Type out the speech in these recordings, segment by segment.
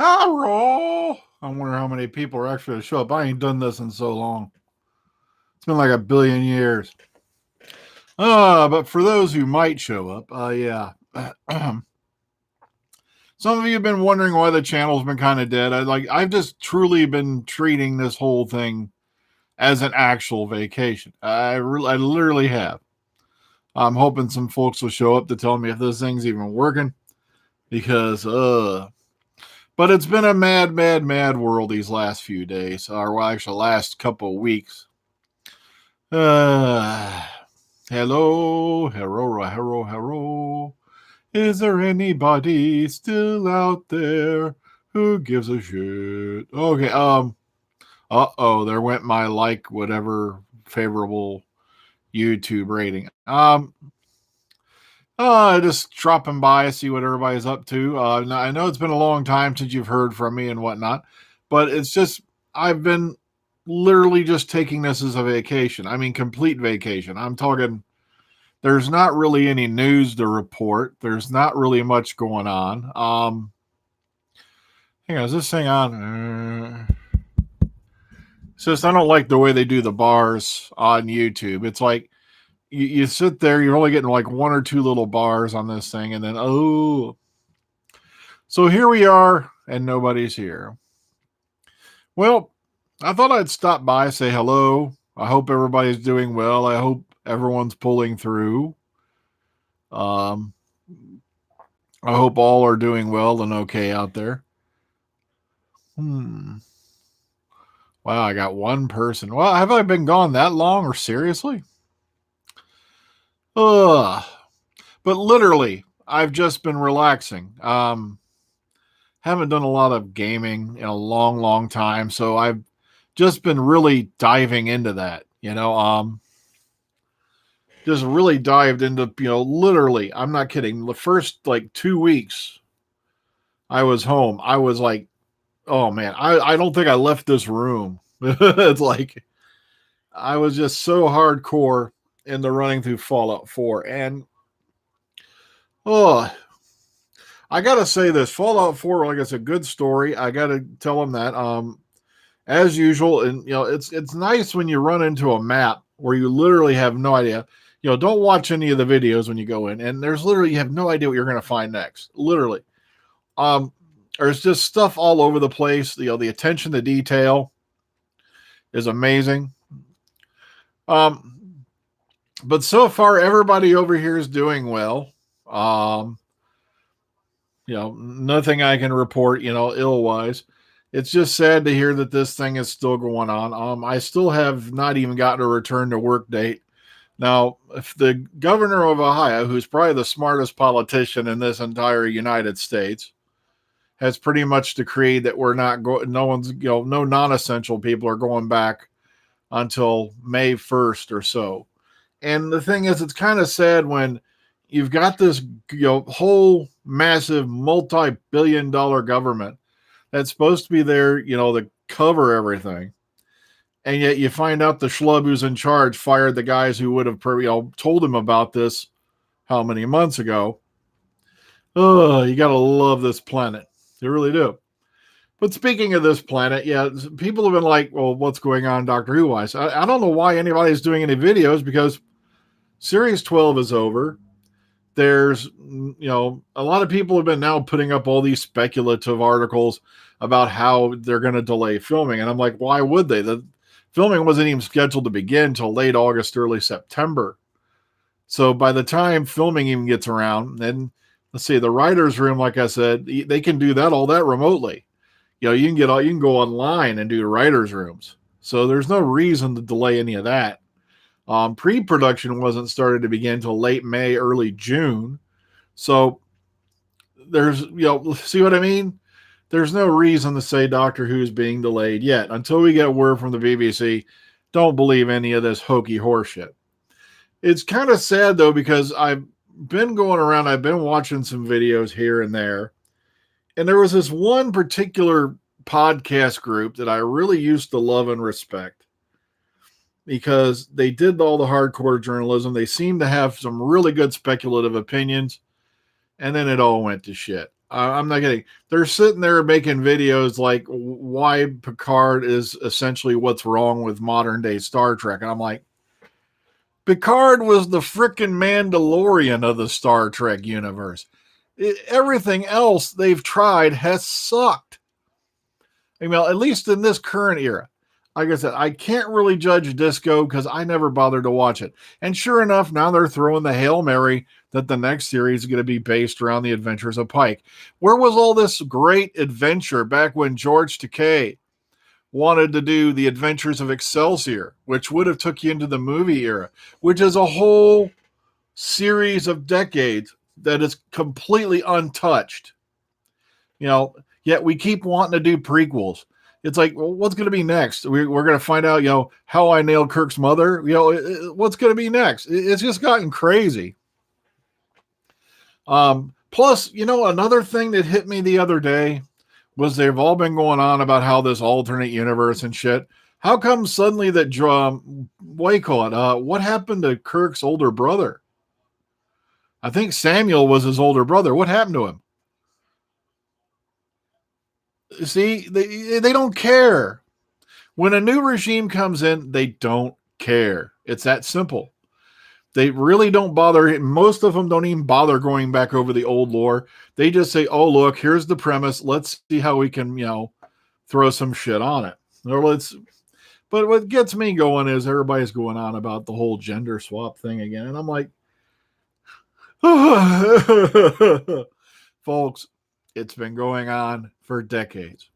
Hello. I wonder how many people are actually going to show up. I ain't done this in so long. It's been like a billion years. But for those who might show up, yeah. Some of you have been wondering why the channel's been kind of dead. I've just truly been treating this whole thing as an actual vacation. I literally have. I'm hoping some folks will show up to tell me if this thing's even working because but it's been a mad, mad, mad world these last few days, or well, actually, last couple of weeks. Hello, hello. Is there anybody still out there who gives a shit? Okay, there went my whatever favorable YouTube rating. Just dropping by, see what everybody's up to. I know it's been a long time since you've heard from me and whatnot, but it's just, I've been literally just taking this as a vacation. I mean, complete vacation. I'm talking, there's not really any news to report. There's not really much going on. Hang on, is this thing on? It's just, I don't like the way they do the bars on YouTube. It's like, you sit there, you're only getting like one or two little bars on this thing, and then, so here we are, and nobody's here. Well, I thought I'd stop by, say hello. I hope everybody's doing well. I hope everyone's pulling through. I hope all are doing well and okay out there. Wow, I got one person. Well, have I been gone that long, or seriously? But literally, I've just been relaxing. Haven't done a lot of gaming in a long, long time, so I've just been really diving into that. Just really dived into, literally, I'm not kidding. The first like 2 weeks I was home, I was like, oh man, I don't think I left this room. It's like I was just so hardcore in the running through Fallout 4. And I gotta say this, Fallout 4, like, it's a good story. I gotta tell them that. As usual, and it's nice when you run into a map where you literally have no idea. Don't watch any of the videos when you go in, and there's literally, you have no idea what you're gonna find next. Literally. There's just stuff all over the place. The attention to detail is amazing. But so far, everybody over here is doing well. Nothing I can report, ill-wise. It's just sad to hear that this thing is still going on. I still have not even gotten a return to work date. Now, if the governor of Ohio, who's probably the smartest politician in this entire United States, has pretty much decreed that we're not going, no one's, no non-essential people are going back until May 1st or so. And the thing is, it's kind of sad when you've got this, whole massive multi-billion-dollar government that's supposed to be there, to cover everything. And yet you find out the schlub who's in charge fired the guys who would have told him about this how many months ago. You got to love this planet. You really do. But speaking of this planet, yeah, people have been like, well, what's going on Doctor Who-wise? I don't know why anybody's doing any videos, because Series 12 is over. There's, a lot of people have been now putting up all these speculative articles about how they're going to delay filming. And I'm like, why would they? The filming wasn't even scheduled to begin till late August, early September. So by the time filming even gets around, and let's see, the writer's room, like I said, they can do all that remotely. You can go online and do writer's rooms. So there's no reason to delay any of that. Pre-production wasn't started to begin until late May, early June. So there's, see what I mean? There's no reason to say Doctor Who's being delayed yet. Until we get word from the BBC, don't believe any of this hokey horseshit. It's kind of sad, though, because I've been going around, I've been watching some videos here and there, and there was this one particular podcast group that I really used to love and respect, because they did all the hardcore journalism. They seemed to have some really good speculative opinions, and then it all went to shit. I'm not kidding. They're sitting there making videos like why Picard is essentially what's wrong with modern day Star Trek. And I'm like, Picard was the frickin' Mandalorian of the Star Trek universe. Everything else they've tried has sucked. I mean, at least in this current era. Like I said, I can't really judge Disco because I never bothered to watch it. And sure enough, now they're throwing the Hail Mary that the next series is going to be based around the adventures of Pike. Where was all this great adventure back when George Takei wanted to do the Adventures of Excelsior, which would have took you into the movie era, which is a whole series of decades that is completely untouched. Yet we keep wanting to do prequels. It's like, well, what's going to be next? We're going to find out, How I Nailed Kirk's Mother. What's going to be next? It's just gotten crazy. Plus, another thing that hit me the other day was they've all been going on about how this alternate universe and shit. How come suddenly that what happened to Kirk's older brother? I think Samuel was his older brother. What happened to him? See, they don't care. When a new regime comes in, they don't care. It's that simple. They really don't bother. Most of them don't even bother going back over the old lore. They just say, oh, look, here's the premise. Let's see how we can, throw some shit on it. But what gets me going is everybody's going on about the whole gender swap thing again. And I'm like, folks, it's been going on for decades.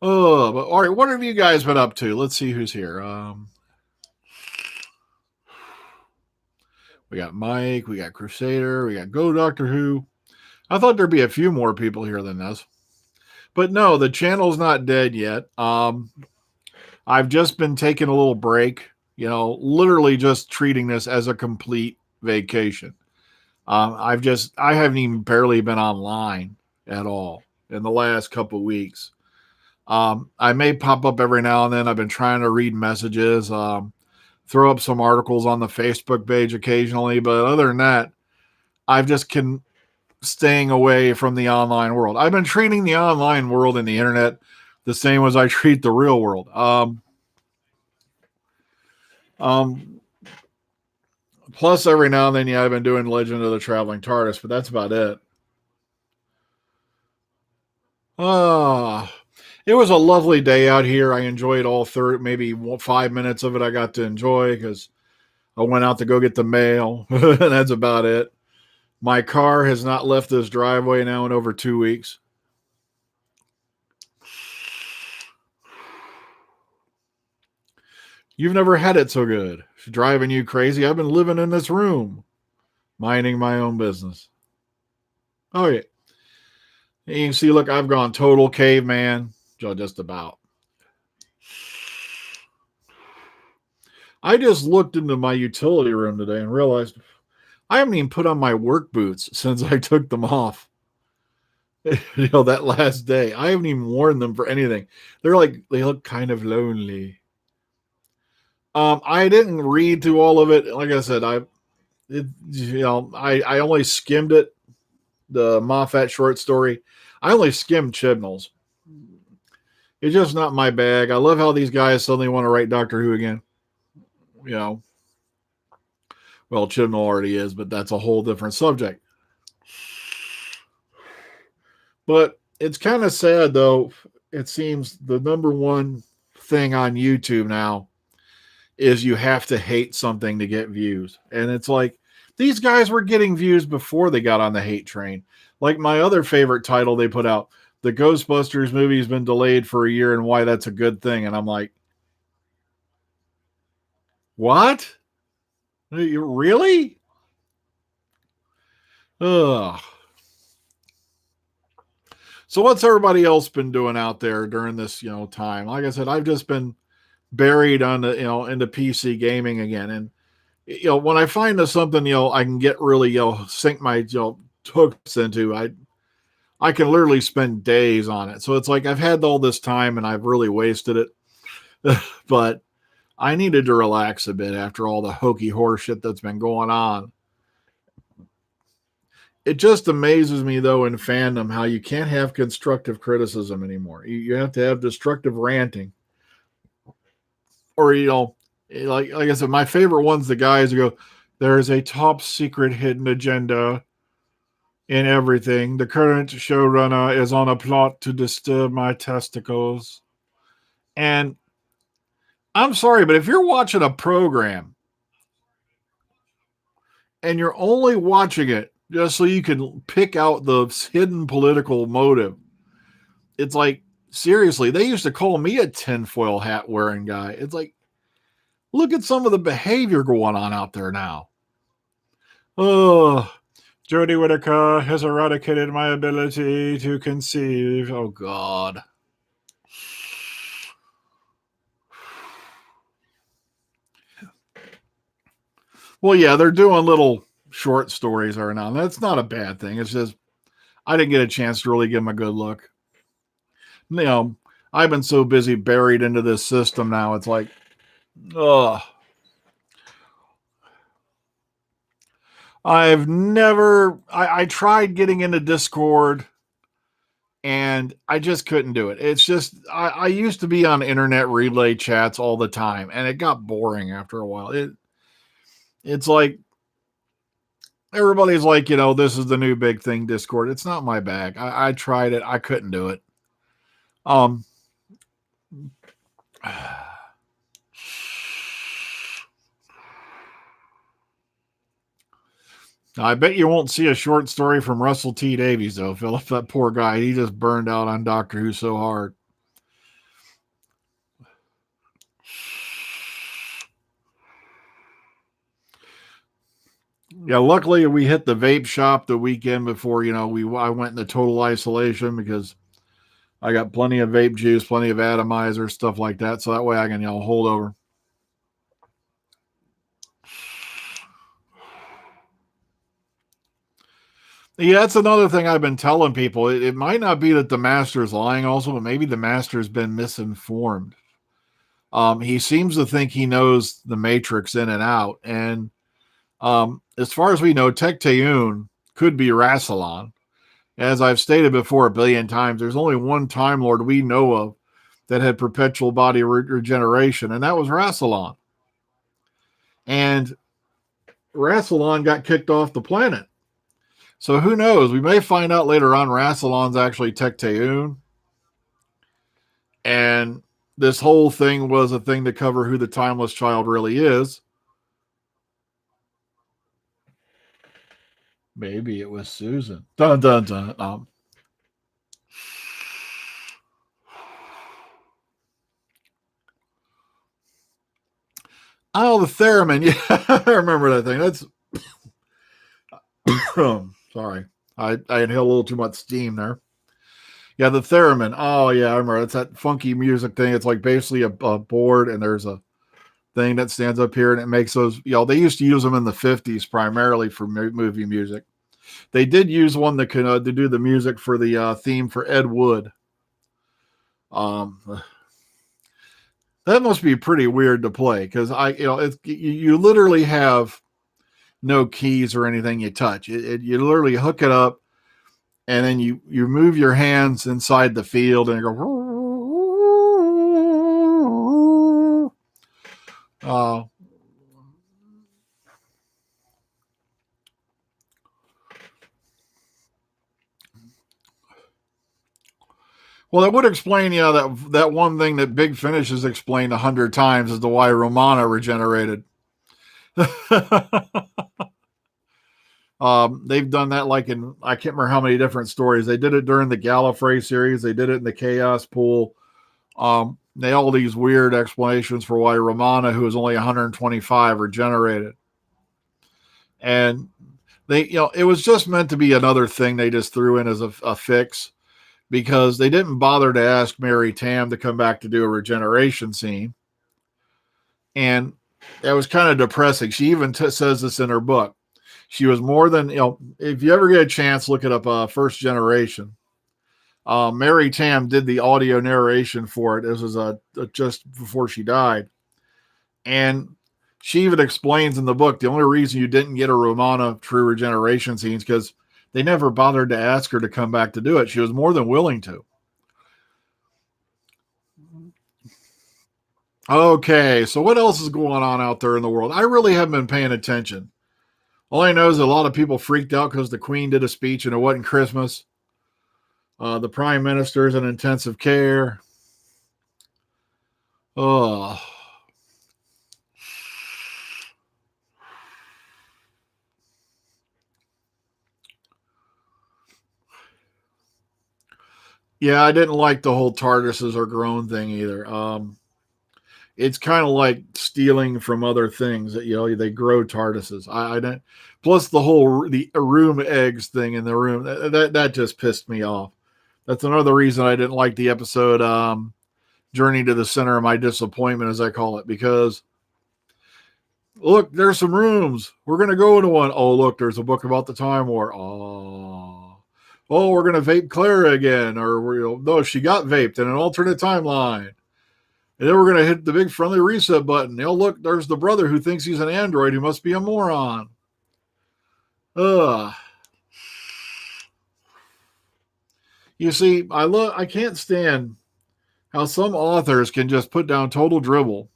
Oh, but all right. What have you guys been up to? Let's see who's here. We got Mike, we got Crusader, we got Go Doctor Who. I thought there'd be a few more people here than this. But no, the channel's not dead yet. I've just been taking a little break, literally just treating this as a complete vacation. I haven't even barely been online at all in the last couple of weeks. I may pop up every now and then. I've been trying to read messages, throw up some articles on the Facebook page occasionally, but other than that, I've just staying away from the online world. I've been treating the online world and the internet the same as I treat the real world. Plus, every now and then, I've been doing Legend of the Traveling TARDIS, but that's about it. It was a lovely day out here. I enjoyed all maybe 5 minutes of it I got to enjoy because I went out to go get the mail, and that's about it. My car has not left this driveway now in over 2 weeks. You've never had it so good. It's driving you crazy. I've been living in this room, minding my own business. Oh, yeah. You can see, look, I've gone total caveman, just about. I just looked into my utility room today and realized I haven't even put on my work boots since I took them off. That last day. I haven't even worn them for anything. They look kind of lonely. I didn't read through all of it. Like I said, I only skimmed it. The Moffat short story. I only skimmed Chibnall's. It's just not my bag. I love how these guys suddenly want to write Doctor Who again. Well, Chibnall already is, but that's a whole different subject. But it's kind of sad, though. It seems the number one thing on YouTube now is you have to hate something to get views. And it's like, these guys were getting views before they got on the hate train. Like my other favorite title they put out, the Ghostbusters movie has been delayed for a year and why that's a good thing. And I'm like, what? Really? Ugh. So what's everybody else been doing out there during this, time? Like I said, I've just been buried on the, into PC gaming again. And, when I find something, I can get really, sink my, hooks into, I can literally spend days on it. So it's like, I've had all this time and I've really wasted it, but I needed to relax a bit after all the hokey horse shit that's been going on. It just amazes me, though, in fandom how you can't have constructive criticism anymore. You have to have destructive ranting, or like I said, my favorite one's the guys who go, "There is a top secret hidden agenda in everything. The current showrunner is on a plot to disturb my testicles." And I'm sorry, but if you're watching a program and you're only watching it just so you can pick out the hidden political motive, it's like, seriously, they used to call me a tinfoil hat wearing guy. It's like, look at some of the behavior going on out there now. Oh, Jodie Whittaker has eradicated my ability to conceive. Oh, God. Well, yeah, they're doing little short stories right now. That's not a bad thing. It's just I didn't get a chance to really give them a good look. I've been so busy buried into this system now. It's like, ugh. I tried getting into Discord and I just couldn't do it. It's just, I used to be on internet relay chats all the time and it got boring after a while. It's like, everybody's like, this is the new big thing, Discord. It's not my bag. I tried it. I couldn't do it. I bet you won't see a short story from Russell T Davies, though, Philip. That poor guy. He just burned out on Doctor Who so hard. Yeah, luckily we hit the vape shop the weekend before, I went into total isolation because I got plenty of vape juice, plenty of atomizer, stuff like that. So that way I can, hold over. Yeah, that's another thing I've been telling people. It might not be that the master's lying also, but maybe the master's been misinformed. He seems to think he knows the Matrix in and out. And as far as we know, Tecteun could be Rassilon. As I've stated before a billion times, there's only one Time Lord we know of that had perpetual body regeneration, and that was Rassilon. And Rassilon got kicked off the planet. So who knows? We may find out later on Rassilon's actually Tecteun. And this whole thing was a thing to cover who the Timeless Child really is. Maybe it was Susan. Dun, dun, dun. Oh, the theremin. Yeah, I remember that thing. That's sorry. I inhaled a little too much steam there. Yeah, the theremin. Oh, yeah, I remember. It's that funky music thing. It's like basically a board, and there's a thing that stands up here, and it makes those. They used to use them in the 50s primarily for movie music. They did use one that could to do the music for the theme for Ed Wood. That must be pretty weird to play because you literally have no keys or anything you touch. You literally hook it up, and then you move your hands inside the field, and you go. Well, that would explain, that one thing that Big Finish has explained 100 times as to why Romana regenerated. They've done that like in, I can't remember how many different stories. They did it during the Gallifrey series. They did it in the Chaos Pool. They all these weird explanations for why Romana, who was only 125, regenerated. And they, it was just meant to be another thing they just threw in as a fix, because they didn't bother to ask Mary Tam to come back to do a regeneration scene. And that was kind of depressing. She even says this in her book. She was more than, if you ever get a chance, look it up, First Generation. Mary Tam did the audio narration for it. This was just before she died. And she even explains in the book, the only reason you didn't get a Romana true regeneration scene is because They never bothered to ask her to come back to do it. She was more than willing to. Okay, so what else is going on out there in the world? I really haven't been paying attention. All I know is a lot of people freaked out because the Queen did a speech and it wasn't Christmas. The Prime Minister's in intensive care. Oh. Yeah, I didn't like the whole TARDISes are grown thing either. It's kind of like stealing from other things that they grow TARDISes. I don't. Plus the whole the room eggs thing in the room that just pissed me off. That's another reason I didn't like the episode Journey to the Center of My Disappointment, as I call it, because look, there's some rooms. We're gonna go into one. Oh, look, there's a book about the Time War. Oh, we're gonna vape Clara again, or no, she got vaped in an alternate timeline. And then we're going to hit the big friendly reset button. Look, there's the brother who thinks he's an android who must be a moron. Ugh. You see, I can't stand how some authors can just put down total dribble.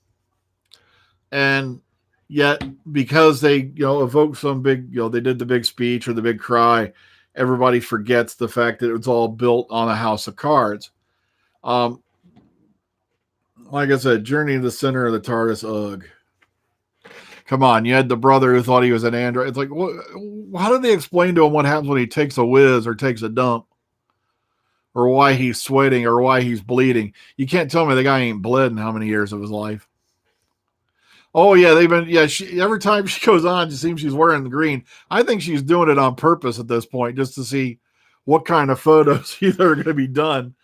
And yet, because they, evoke some big, they did the big speech or the big cry, everybody forgets the fact that it was all built on a house of cards. Like I said, Journey to the Center of the TARDIS, ugh. Come on, you had the brother who thought he was an android. It's like, how do they explain to him what happens when he takes a whiz or takes a dump? Or why he's sweating or why he's bleeding? You can't tell me the guy ain't bled in how many years of his life. Oh, yeah, every time she goes on, it seems she's wearing the green. I think she's doing it on purpose at this point, just to see what kind of photos either are going to be done,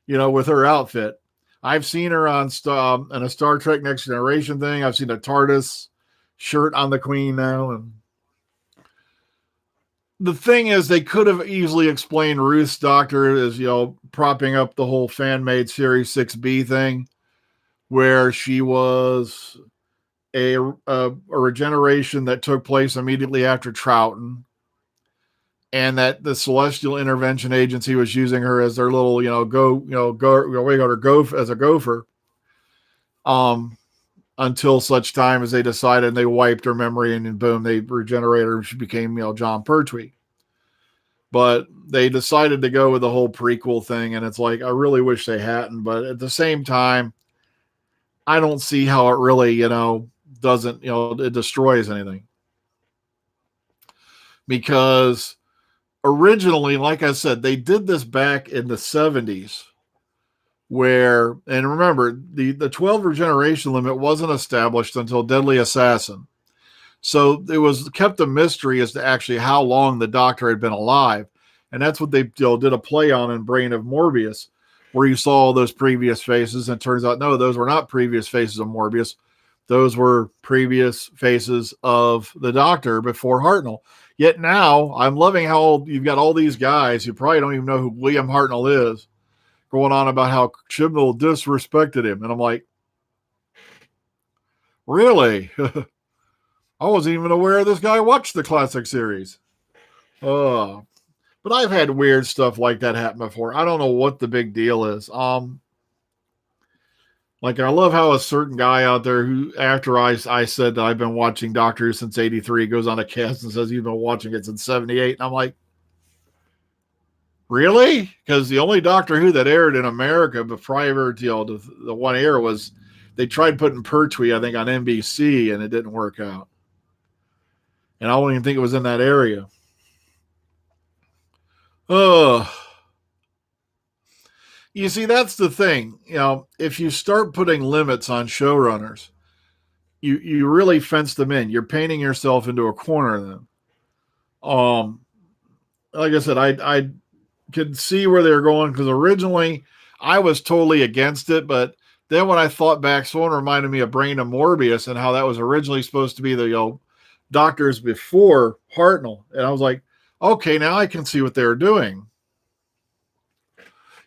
with her outfit. I've seen her on in a Star Trek Next Generation thing. I've seen a TARDIS shirt on the Queen now. And the thing is, they could have easily explained Ruth's doctor as, propping up the whole fan-made Series 6B thing, where she was a regeneration that took place immediately after Troughton, and that the Celestial Intervention Agency was using her as their little, as a gopher, until such time as they decided and they wiped her memory and then boom, they regenerated her and she became, John Pertwee. But they decided to go with the whole prequel thing, and it's like, I really wish they hadn't, but at the same time, I don't see how it really, doesn't, it destroys anything. Because originally, like I said, they did this back in the 70s where, and remember, the 12 regeneration limit wasn't established until Deadly Assassin. So it was kept a mystery as to actually how long the Doctor had been alive. And that's what they did a play on in Brain of Morbius, where you saw all those previous faces. And it turns out, no, those were not previous faces of Morbius. Those were previous faces of the Doctor before Hartnell. Yet now, I'm loving how you've got all these guys who probably don't even know who William Hartnell is, going on about how Chibnall disrespected him. And I'm like, really? I wasn't even aware this guy watched the classic series. But I've had weird stuff like that happen before. I don't know what the big deal is. Like, I love how a certain guy out there who, after I said that I've been watching Doctor Who since 83, goes on a cast and says he's been watching it since 78. And I'm like, really? Because the only Doctor Who that aired in America, but prior to the one air, was they tried putting Pertwee, I think, on NBC, and it didn't work out. And I don't even think it was in that area. You see, that's the thing. If you start putting limits on showrunners, you really fence them in. You're painting yourself into a corner then. Like I said, I could see where they were going, because originally I was totally against it, but then when I thought back, someone reminded me of Brain of Morbius and how that was originally supposed to be the doctors before Hartnell. And I was like, okay, now I can see what they're doing.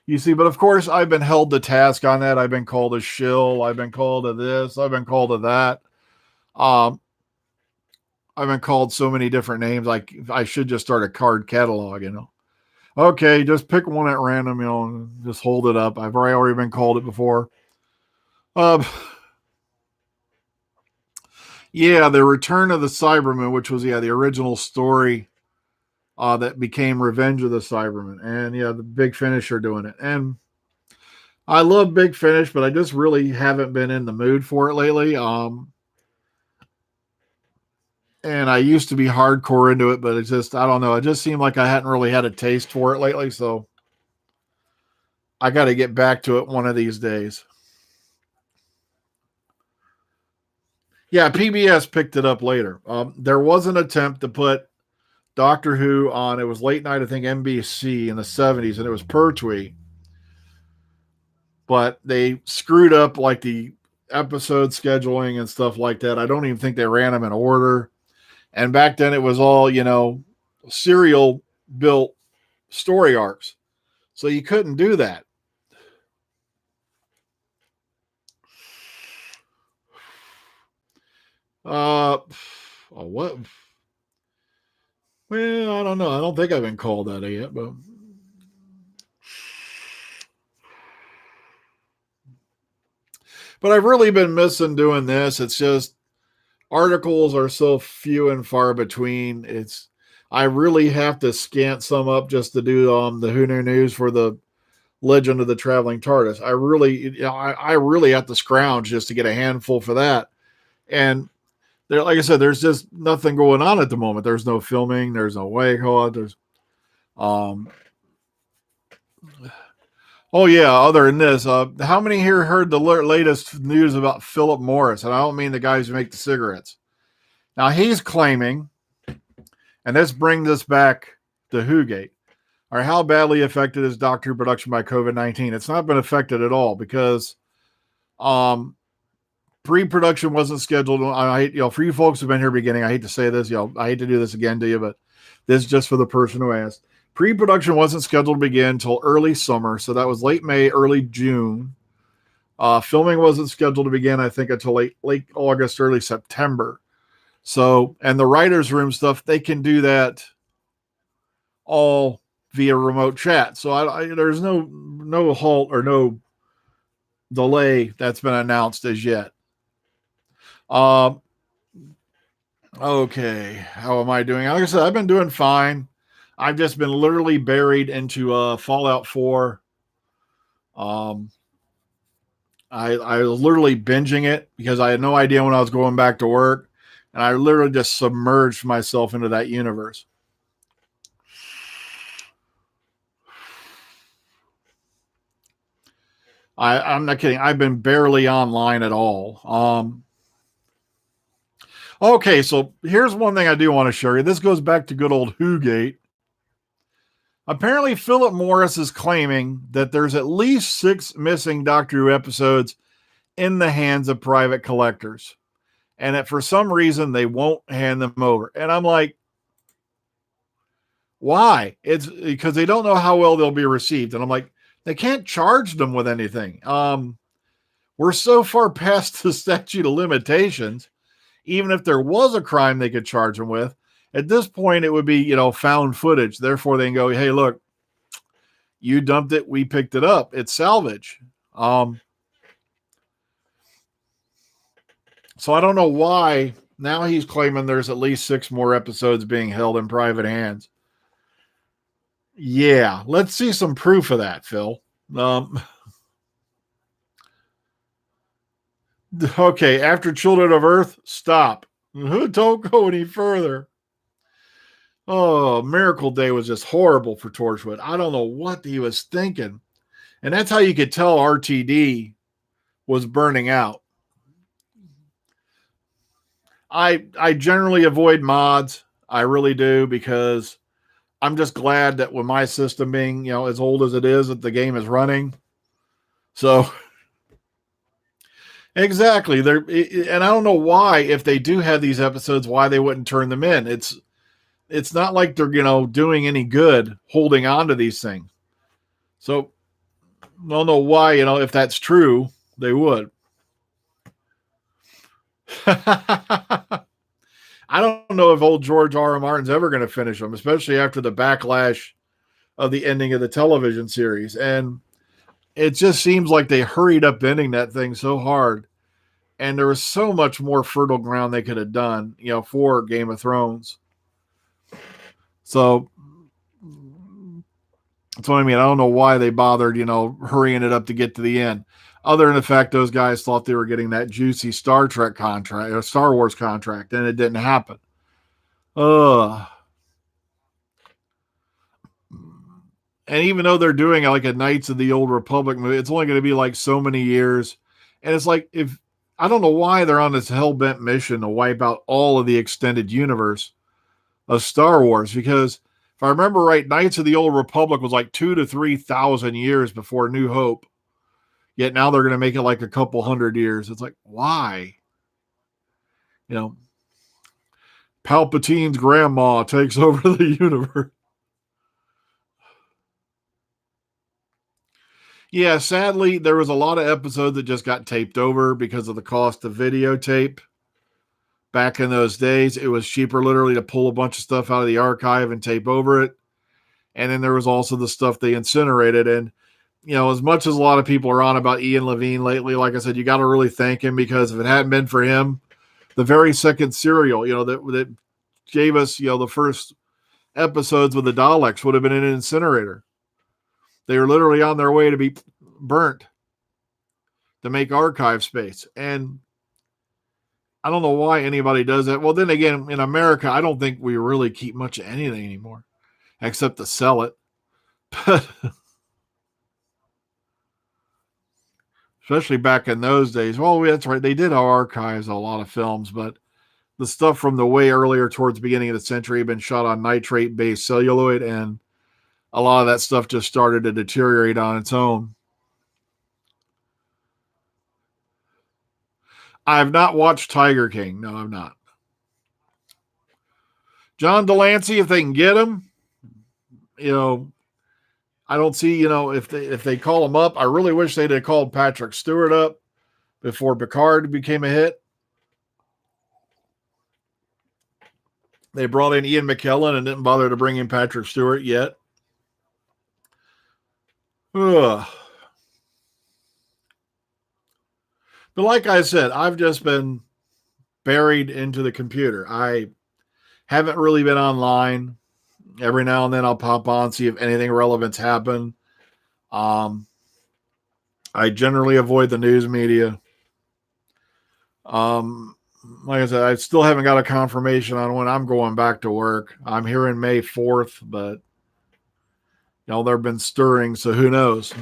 You see, but of course, I've been held to task on that. I've been called a shill. I've been called a this. I've been called a that. I've been called so many different names. Like I should just start a card catalog, Okay, just pick one at random, and just hold it up. I've already been called it before. Uh, yeah, the Return of the Cybermen, which was the original story that became Revenge of the Cybermen, and the Big Finish are doing it. And I love Big Finish, but I just really haven't been in the mood for it lately. And I used to be hardcore into it, but it's just, I don't know. It just seemed like I hadn't really had a taste for it lately. So I got to get back to it one of these days. Yeah, PBS picked it up later. There was an attempt to put Doctor Who on. It was late night, I think NBC in the 70s, and it was Pertwee. But they screwed up like the episode scheduling and stuff like that. I don't even think they ran them in order. And back then it was all, serial built story arcs. So you couldn't do that. What? Well, I don't know. I don't think I've been called that yet, but I've really been missing doing this. It's just articles are so few and far between. I really have to scant some up just to do the Who Knew News for the Legend of the Traveling TARDIS. I really have to scrounge just to get a handful for that. And there, like I said, there's just nothing going on at the moment. There's no filming. There's no Waycott. There's, oh yeah. Other than this, how many here heard the latest news about Philip Morris? And I don't mean the guys who make the cigarettes. Now he's claiming, and this brings us back to Whogate, or how badly affected is Doctor Who production by COVID-19? It's not been affected at all because, pre-production wasn't scheduled. I hate, for you folks who've been here beginning, I hate to say this, I hate to do this again to you, but this is just for the person who asked. Pre-production wasn't scheduled to begin until early summer, so that was late May, early June. Filming wasn't scheduled to begin, I think, until late August, early September. So, and the writer's room stuff, they can do that all via remote chat. So there's no halt or no delay that's been announced as yet. Okay, how am I doing? Like I said, I've been doing fine. I've just been literally buried into Fallout 4. I was literally binging it because I had no idea when I was going back to work, and I literally just submerged myself into that universe. I'm not kidding. I've been barely online at all. Okay, so here's one thing I do want to show you. This goes back to good old Whogate. Apparently, Philip Morris is claiming that there's at least 6 missing Doctor Who episodes in the hands of private collectors, and that for some reason they won't hand them over. And I'm like, why? It's because they don't know how well they'll be received. And I'm like, they can't charge them with anything. We're so far past the statute of limitations. Even if there was a crime they could charge them with, at this point it would be, found footage. Therefore, they can go, hey, look, you dumped it, we picked it up. It's salvage. So I don't know why now he's claiming there's at least 6 more episodes being held in private hands. Yeah, let's see some proof of that, Phil. Okay, after Children of Earth, stop. Don't go any further. Oh, Miracle Day was just horrible for Torchwood. I don't know what he was thinking. And that's how you could tell RTD was burning out. I generally avoid mods. I really do, because I'm just glad that with my system being, as old as it is, that the game is running. So exactly. And I don't know why, if they do have these episodes, why they wouldn't turn them in. It's not like they're, doing any good holding on to these things. So I don't know why, if that's true, they would. I don't know if old George R. R. Martin's ever going to finish them, especially after the backlash of the ending of the television series. And it just seems like they hurried up ending that thing so hard. And there was so much more fertile ground they could have done, for Game of Thrones. So that's what I mean. I don't know why they bothered, hurrying it up to get to the end. Other than the fact those guys thought they were getting that juicy Star Trek contract or Star Wars contract, and it didn't happen. Ugh. And even though they're doing like a Knights of the Old Republic movie, it's only going to be like so many years. And it's like, if I don't know why they're on this hell bent mission to wipe out all of the extended universe of Star Wars, because if I remember right, Knights of the Old Republic was like 2,000 to 3,000 years before New Hope. Yet now they're going to make it like a couple hundred years. It's like, why? Palpatine's grandma takes over the universe. Yeah, sadly, there was a lot of episodes that just got taped over because of the cost of videotape. Back in those days, it was cheaper literally to pull a bunch of stuff out of the archive and tape over it. And then there was also the stuff they incinerated. And, as much as a lot of people are on about Ian Levine lately, like I said, you got to really thank him, because if it hadn't been for him, the very second serial, that gave us, the first episodes with the Daleks would have been in an incinerator. They were literally on their way to be burnt to make archive space. And I don't know why anybody does that. Well, then again, in America, I don't think we really keep much of anything anymore except to sell it. But especially back in those days. Well, that's right. They did have archives a lot of films, but the stuff from the way earlier towards the beginning of the century had been shot on nitrate-based celluloid, and a lot of that stuff just started to deteriorate on its own. I have not watched Tiger King. No, I've not. John Delancey, if they can get him, I don't see, if they call him up. I really wish they'd have called Patrick Stewart up before Picard became a hit. They brought in Ian McKellen and didn't bother to bring in Patrick Stewart yet. Ugh. But like I said, I've just been buried into the computer. I haven't really been online. Every now and then I'll pop on, see if anything relevant's happened. I generally avoid the news media. Like I said, I still haven't got a confirmation on when I'm going back to work. I'm hearing May 4th, but there have been stirrings, so who knows?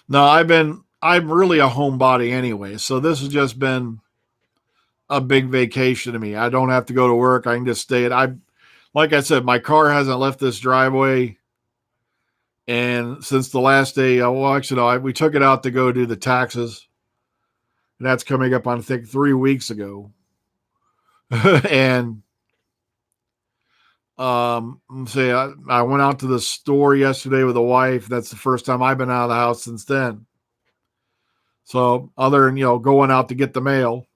No, I'm really a homebody anyway, so this has just been a big vacation to me. I don't have to go to work. I can just stay like I said, my car hasn't left this driveway. And since the last day, we took it out to go do the taxes. And that's coming up on, I think, 3 weeks ago. And I went out to the store yesterday with the wife. That's the first time I've been out of the house since then. So other than, going out to get the mail.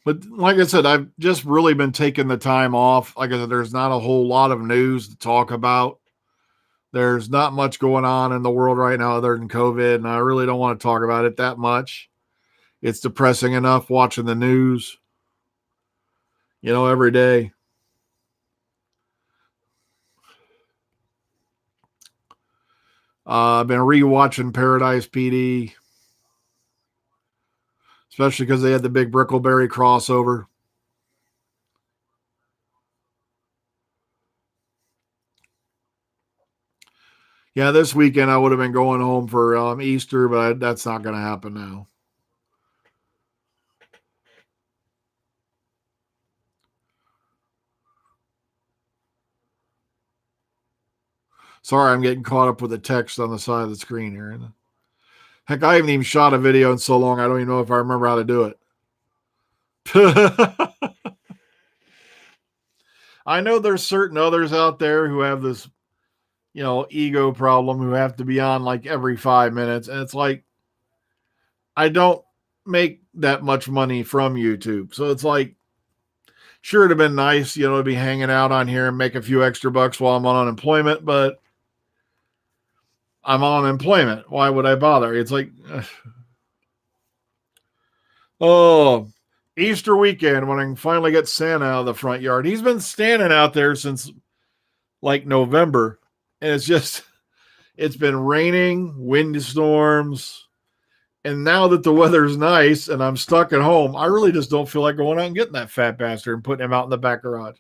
But like I said, I've just really been taking the time off. Like I said, there's not a whole lot of news to talk about. There's not much going on in the world right now other than COVID, and I really don't want to talk about it that much. It's depressing enough watching the news, every day. I've been rewatching Paradise PD, especially because they had the big Brickleberry crossover. Yeah, this weekend I would have been going home for Easter, but that's not going to happen now. Sorry, I'm getting caught up with the text on the side of the screen here. Heck, I haven't even shot a video in so long, I don't even know if I remember how to do it. I know there's certain others out there who have this, ego problem who have to be on like every 5 minutes. And it's like, I don't make that much money from YouTube. So it's like, sure, it'd have been nice, to be hanging out on here and make a few extra bucks while I'm on unemployment, but I'm on unemployment. Why would I bother? It's like, oh, Easter weekend when I can finally get Santa out of the front yard. He's been standing out there since like November, and it's been raining, windstorms, and now that the weather's nice and I'm stuck at home, I really just don't feel like going out and getting that fat bastard and putting him out in the back garage.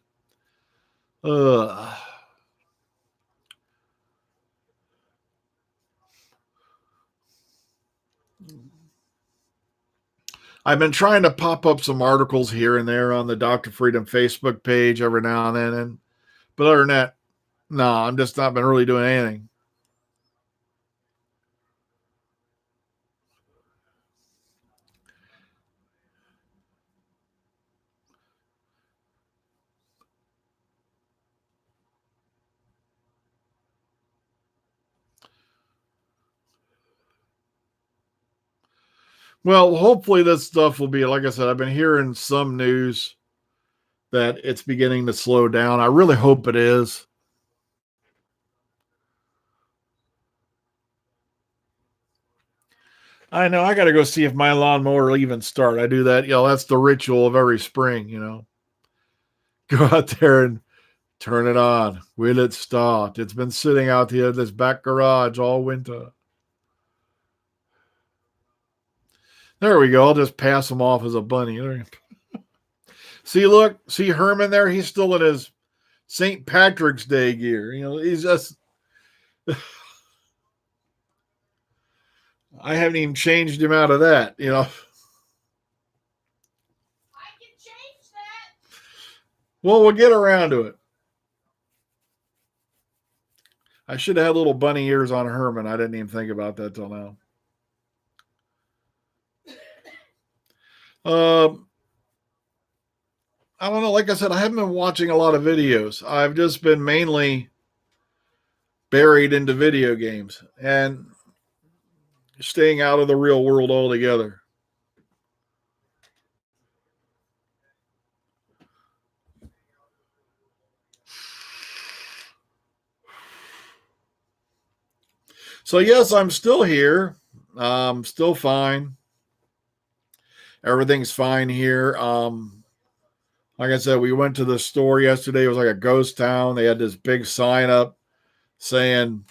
Ugh. I've been trying to pop up some articles here and there on the Dr. Freedom Facebook page every now and then, but other than that, no, I'm just not been really doing anything. Well, hopefully this stuff will be, like I said, I've been hearing some news that it's beginning to slow down. I really hope it is. I know I got to go see if my lawnmower will even start. I do that. That's the ritual of every spring. Go out there and turn it on. Will it start? It's been sitting out here in this back garage all winter. There we go. I'll just pass him off as a bunny. See Herman there? He's still in his St. Patrick's Day gear. He's just. I haven't even changed him out of that. I can change that. Well, we'll get around to it. I should have had little bunny ears on Herman. I didn't even think about that till now. I don't know. Like I said, I haven't been watching a lot of videos. I've just been mainly buried into video games and staying out of the real world altogether. So yes, I'm still here. Still fine. Everything's fine here. Like I said, we went to the store yesterday. It was like a ghost town. They had this big sign up saying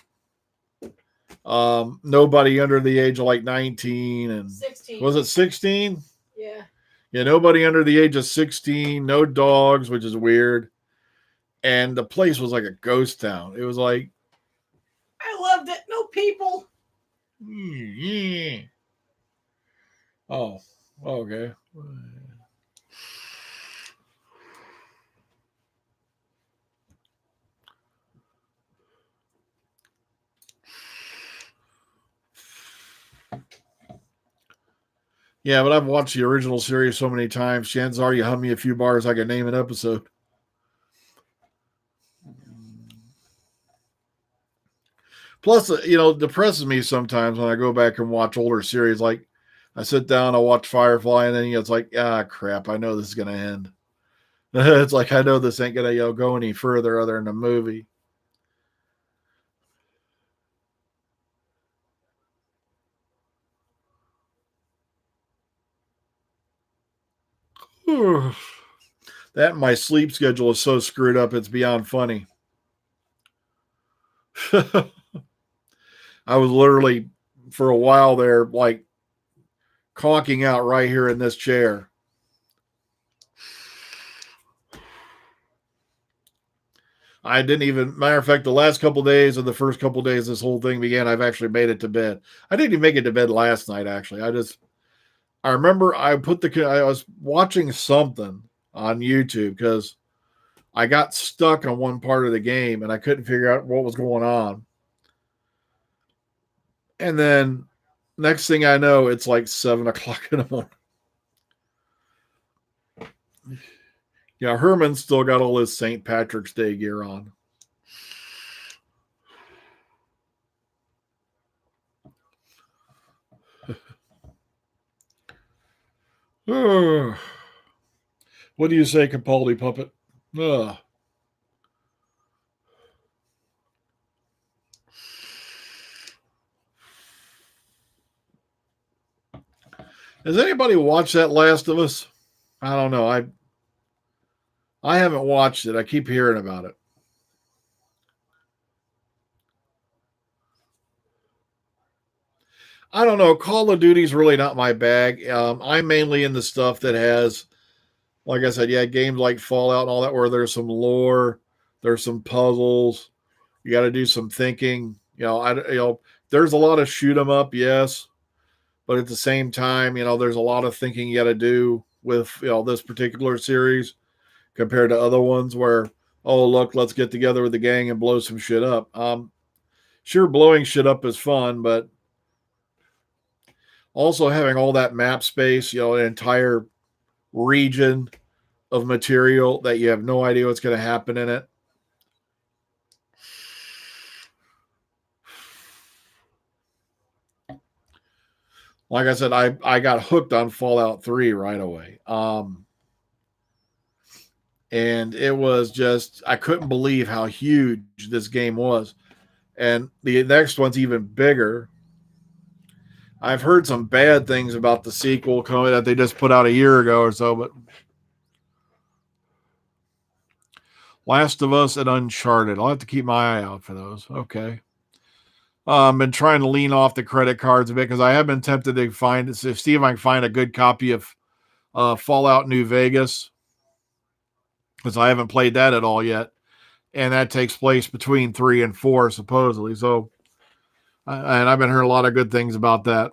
nobody under the age of like 19 and 16. Was it 16? Yeah. Yeah, nobody under the age of 16, no dogs, which is weird. And the place was like a ghost town. It was like, I loved it. No people. yeah. Oh, okay. Yeah, but I've watched the original series so many times. Chances are you hum me a few bars, I can name an episode. Plus, it depresses me sometimes when I go back and watch older series. Like, I sit down, I watch Firefly, and then it's like, crap, I know this is going to end. It's like, I know this ain't going to go any further other than a movie. That my sleep schedule is so screwed up, it's beyond funny. I was literally, for a while there, like conking out right here in this chair. I didn't even, matter of fact, the last couple of days or the first couple of days this whole thing began, I've actually made it to bed. I didn't even make it to bed last night, actually. I remember I was watching something on YouTube because I got stuck on one part of the game and I couldn't figure out what was going on. And then next thing I know, it's like 7 o'clock in the morning. Yeah, Herman's still got all his St. Patrick's Day gear on. What do you say, Capaldi Puppet? Ugh. Has anybody watched that Last of Us? I don't know. I haven't watched it. I keep hearing about it. I don't know. Call of Duty's really not my bag. I'm mainly into stuff that has, like I said, yeah, games like Fallout and all that, where there's some lore, there's some puzzles. You got to do some thinking. There's a lot of shoot 'em up, yes, but at the same time, there's a lot of thinking you got to do with this particular series compared to other ones where, oh look, let's get together with the gang and blow some shit up. Sure, blowing shit up is fun, but also having all that map space, an entire region of material that you have no idea what's going to happen in it. Like I said, I got hooked on Fallout 3 right away. And it was just, I couldn't believe how huge this game was. And the next one's even bigger. I've heard some bad things about the sequel coming that they just put out a year ago or so, but Last of Us and Uncharted. I'll have to keep my eye out for those. Okay. Been trying to lean off the credit cards a bit because I have been tempted to see if I can find a good copy of Fallout New Vegas, because I haven't played that at all yet, and that takes place between 3 and 4 supposedly. So, and I've been hearing a lot of good things about that.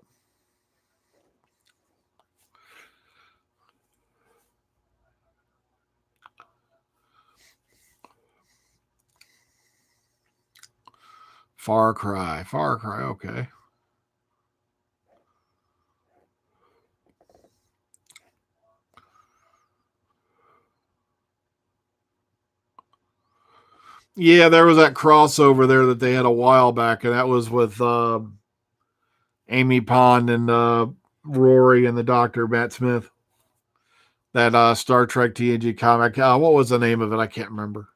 Far Cry, okay. Yeah, there was that crossover there that they had a while back, and that was with Amy Pond and Rory and the Doctor, Matt Smith. That Star Trek TNG comic. What was the name of it? I can't remember.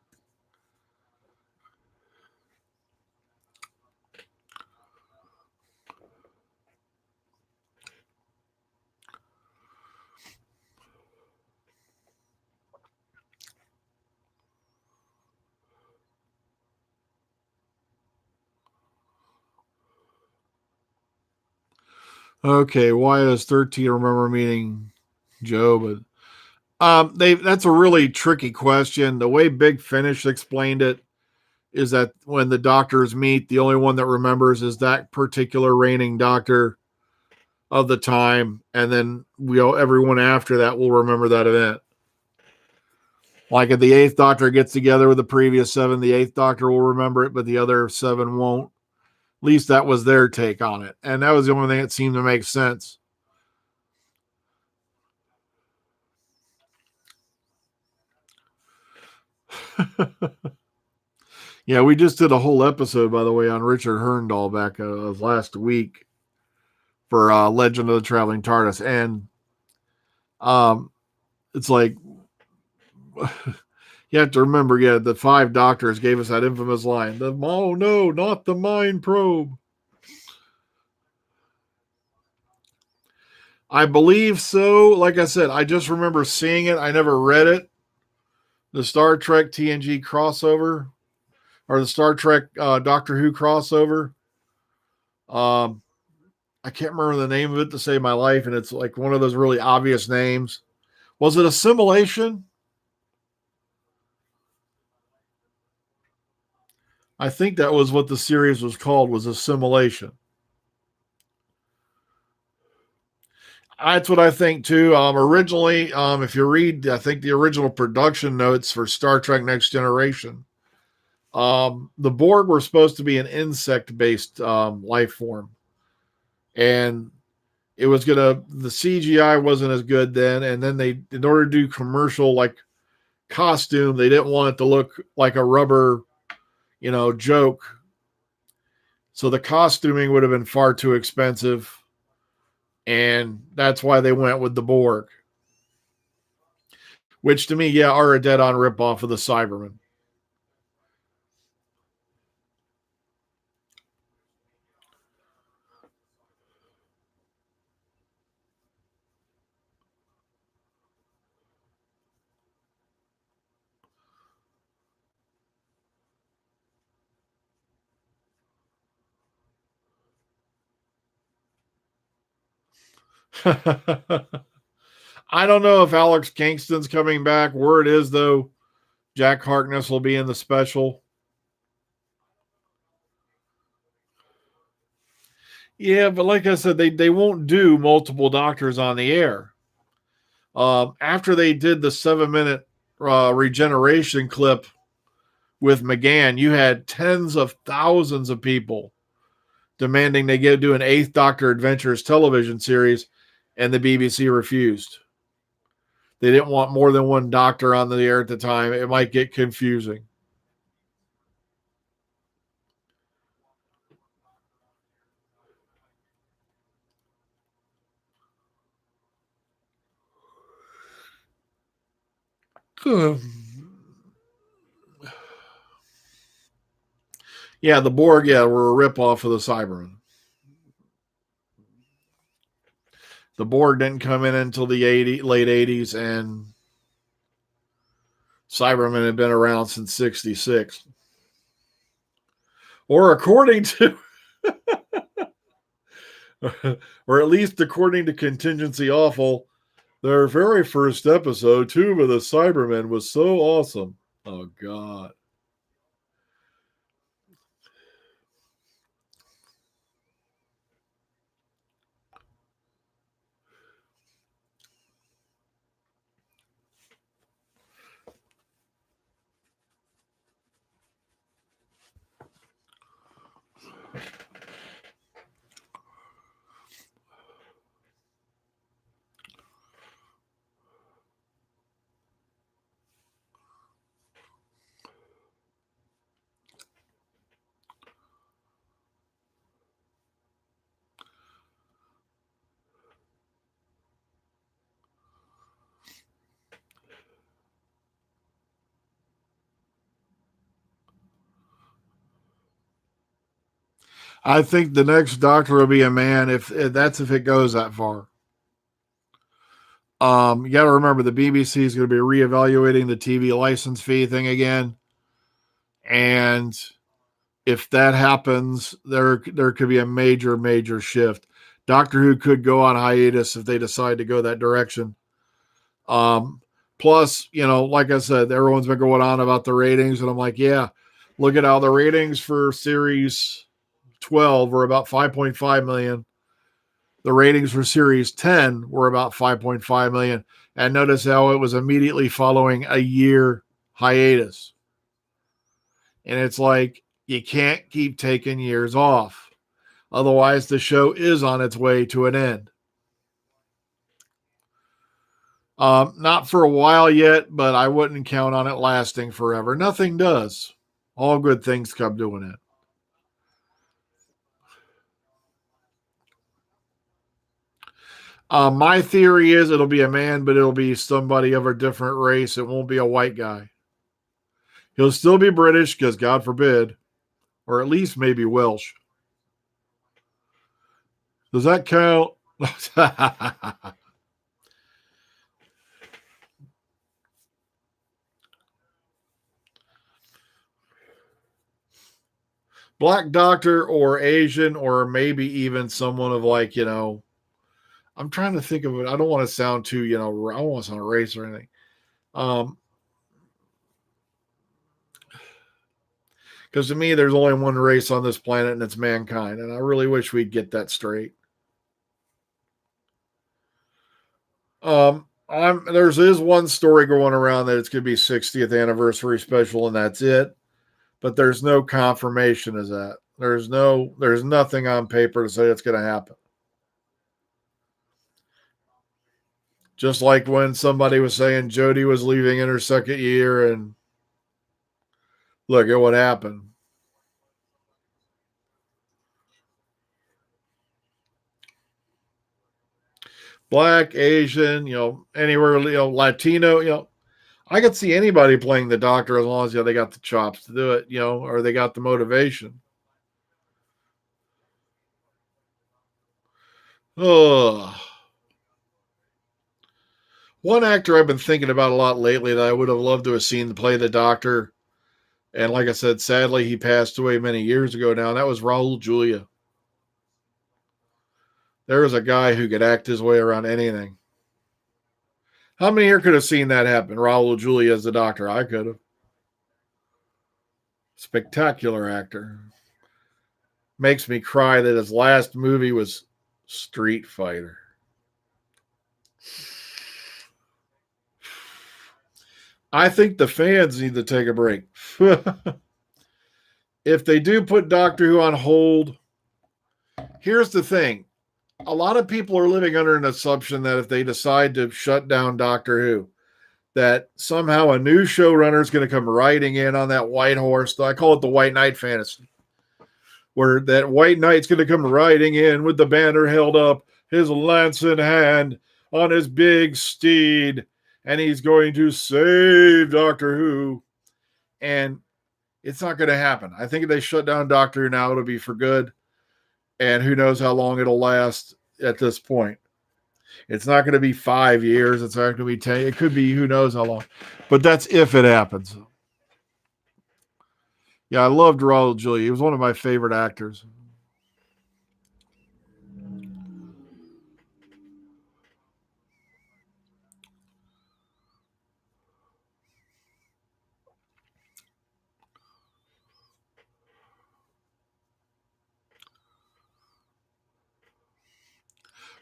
Okay, why does 13 remember meeting Joe? But that's a really tricky question. The way Big Finish explained it is that when the doctors meet, the only one that remembers is that particular reigning doctor of the time, and then everyone after that will remember that event. Like if the eighth doctor gets together with the previous seven, the eighth doctor will remember it, but the other seven won't. At least that was their take on it. And that was the only thing that seemed to make sense. Yeah, we just did a whole episode, by the way, on Richard Herndal back last week for Legend of the Traveling TARDIS. And it's like, you have to remember, yeah, the five doctors gave us that infamous line. Oh, no, not the mind probe. I believe so. Like I said, I just remember seeing it. I never read it. The Star Trek TNG crossover, or the Star Trek Doctor Who crossover. I can't remember the name of it to save my life, and it's like one of those really obvious names. Was it Assimilation? I think that was what the series was called, was Assimilation. That's what I think too. Originally, if you read, I think the original production notes for Star Trek Next Generation, the Borg were supposed to be an insect-based life form, and the CGI wasn't as good then, and then they, in order to do commercial like costume, they didn't want it to look like a rubber, joke. So the costuming would have been far too expensive, and that's why they went with the Borg, which to me, yeah, are a dead-on ripoff of the Cybermen. I don't know if Alex Kingston's coming back. Word is, though, Jack Harkness will be in the special. Yeah, but like I said, they won't do multiple doctors on the air. After they did the 7-minute regeneration clip with McGann, you had tens of thousands of people demanding they do an Eighth Doctor Adventures television series, and the BBC refused. They didn't want more than one doctor on the air at the time. It might get confusing. Yeah, the Borg, yeah, were a ripoff of the Cybermen. The Borg didn't come in until the late 80s, and Cybermen had been around since 66. Or according to, or at least according to Contingency Awful, their very first episode, Tomb of the Cybermen, was so awesome. Oh, God. I think the next Doctor will be a man if it goes that far. You got to remember the BBC is going to be reevaluating the TV license fee thing again, and if that happens, there could be a major shift. Doctor Who could go on hiatus if they decide to go that direction. Plus, like I said, everyone's been going on about the ratings, and I'm like, yeah, look at how the ratings for series 12 were about 5.5 million. The ratings for series 10 were about 5.5 million. And notice how it was immediately following a year hiatus. And it's like, you can't keep taking years off. Otherwise, the show is on its way to an end. Not for a while yet, but I wouldn't count on it lasting forever. Nothing does. All good things come to an end. My theory is it'll be a man, but it'll be somebody of a different race. It won't be a white guy. He'll still be British because, God forbid, or at least maybe Welsh. Does that count? Black Doctor or Asian or maybe even someone of I'm trying to think of it. I don't want to sound too, I don't want to sound race or anything. Because to me, there's only one race on this planet, and it's mankind. And I really wish we'd get that straight. There's one story going around that it's going to be 60th anniversary special, and that's it. But there's no confirmation of that. There's nothing on paper to say it's going to happen. Just like when somebody was saying Jodie was leaving in her second year, and look at what happened. Black, Asian, anywhere, Latino, I could see anybody playing the Doctor as long as they got the chops to do it, or they got the motivation. Ugh. One actor I've been thinking about a lot lately that I would have loved to have seen play the Doctor, and like I said, sadly he passed away many years ago now, and that was Raul Julia. There was a guy who could act his way around anything. How many here could have seen that happen? Raul Julia as the Doctor? I could have. Spectacular actor. Makes me cry that his last movie was Street Fighter. I think the fans need to take a break. If they do put Doctor Who on hold, here's the thing. A lot of people are living under an assumption that if they decide to shut down Doctor Who, that somehow a new showrunner is going to come riding in on that white horse. I call it the White Knight fantasy, where that White Knight's going to come riding in with the banner held up, his lance in hand, on his big steed, and he's going to save Doctor Who. And it's not going to happen. I think if they shut down Doctor Who now, it'll be for good. And who knows how long it'll last at this point. It's not going to be 5 years. It's not going to be 10. It could be who knows how long. But that's if it happens. Yeah, I loved Raul Julia. He was one of my favorite actors.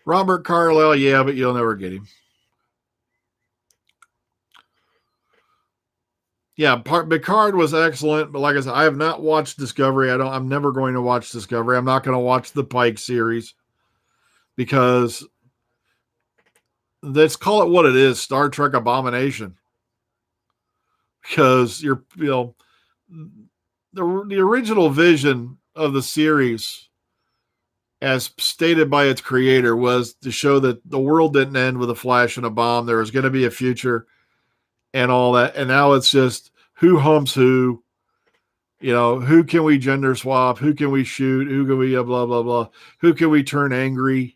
Robert Carlyle, yeah, but you'll never get him. Yeah, Picard was excellent, but like I said, I have not watched Discovery. I'm never going to watch Discovery. I'm not going to watch the Pike series because let's call it what it is, Star Trek abomination. Because the original vision of the series, as stated by its creator, was to show that the world didn't end with a flash and a bomb. There was going to be a future and all that. And now it's just who humps who, who can we gender swap? Who can we shoot? Who can we blah, blah, blah? Who can we turn angry?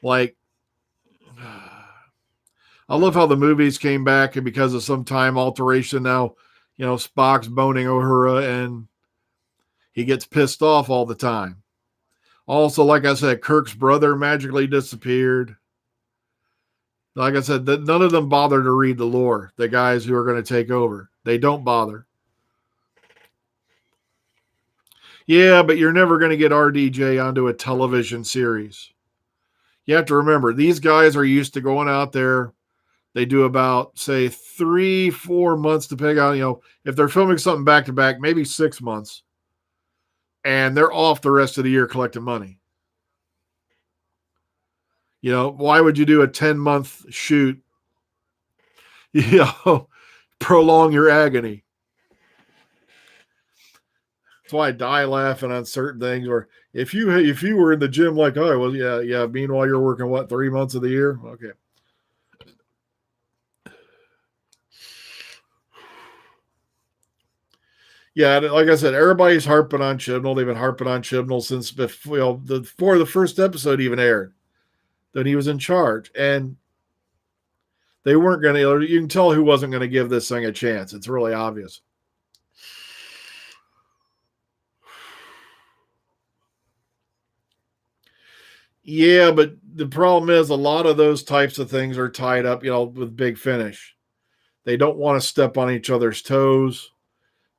Like, I love how the movies came back, and because of some time alteration now, Spock's boning Uhura and he gets pissed off all the time. Also, like I said, Kirk's brother magically disappeared. Like I said, none of them bother to read the lore, the guys who are going to take over. They don't bother. Yeah, but you're never going to get RDJ onto a television series. You have to remember, these guys are used to going out there. They do about, say, 3-4 months, depending on, if they're filming something back to back, maybe 6 months. And they're off the rest of the year collecting money. Why would you do a 10-month shoot? Prolong your agony. That's why I die laughing on certain things. Or if you were in the gym like I was, yeah. Meanwhile, you're working 3 months of the year? Okay. Yeah, like I said, everybody's harping on Chibnall. They've been harping on Chibnall since before the first episode even aired, that he was in charge. And they weren't going to, you can tell who wasn't going to give this thing a chance. It's really obvious. Yeah, but the problem is a lot of those types of things are tied up, with Big Finish. They don't want to step on each other's toes.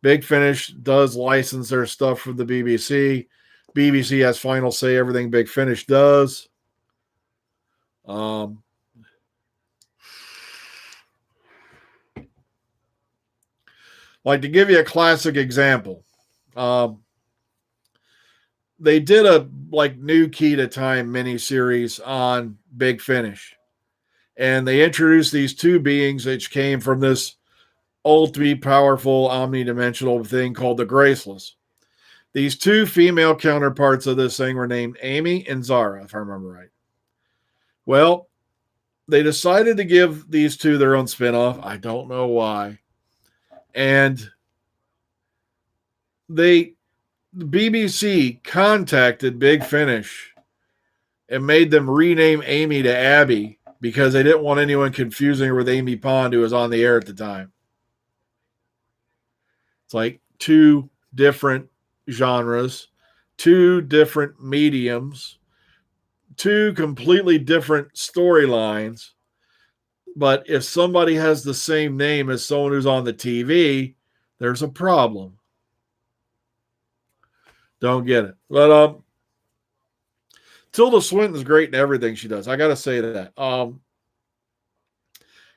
Big Finish does license their stuff from the BBC. BBC has final say everything Big Finish does. Like, to give you a classic example, they did a New Key to Time miniseries on Big Finish. And they introduced these two beings which came from this ultimately powerful omnidimensional thing called the Graceless. These two female counterparts of this thing were named Amy and Zara, if I remember right. Well, they decided to give these two their own spinoff. I don't know why. And the BBC contacted Big Finish and made them rename Amy to Abby because they didn't want anyone confusing her with Amy Pond, who was on the air at the time. It's like two different genres, two different mediums, two completely different storylines. But if somebody has the same name as someone who's on the TV, there's a problem. Don't get it. But Tilda Swinton's great in everything she does. I got to say that.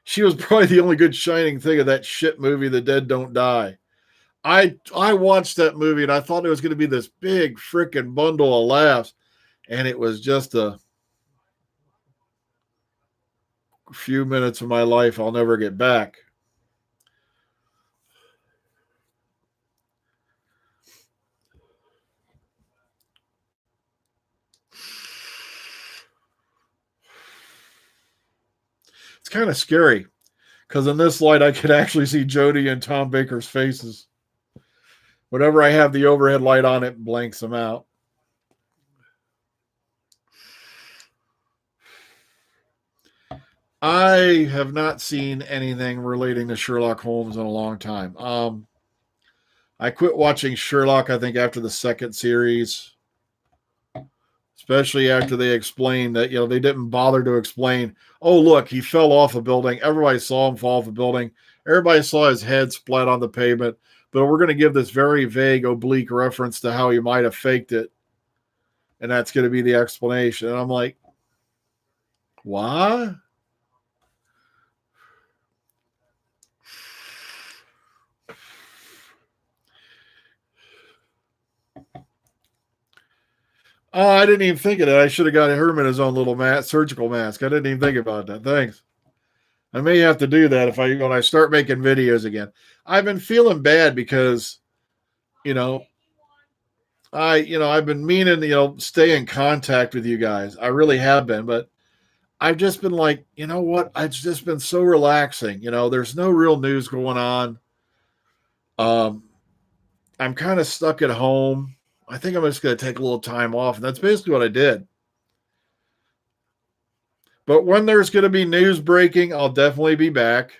She was probably the only good shining thing of that shit movie, The Dead Don't Die. I watched that movie and I thought it was going to be this big freaking bundle of laughs, and it was just a few minutes of my life I'll never get back. It's kind of scary because in this light I could actually see Jodie and Tom Baker's faces. Whenever I have the overhead light on, it blanks them out. I have not seen anything relating to Sherlock Holmes in a long time. I quit watching Sherlock, I think, after the second series, especially after they explained that, they didn't bother to explain, oh, look, he fell off a building. Everybody saw him fall off a building. Everybody saw his head splat on the pavement. But we're going to give this very vague, oblique reference to how he might have faked it. And that's going to be the explanation. And I'm like, what? Oh, I didn't even think of that. I should have got Herman his own little surgical mask. I didn't even think about that. Thanks. I may have to do that when I start making videos again. I've been feeling bad because, I've been meaning to, stay in contact with you guys. I really have been, but I've just been like, you know what? It's just been so relaxing. There's no real news going on. I'm kind of stuck at home. I think I'm just going to take a little time off. And that's basically what I did. But when there's going to be news breaking, I'll definitely be back.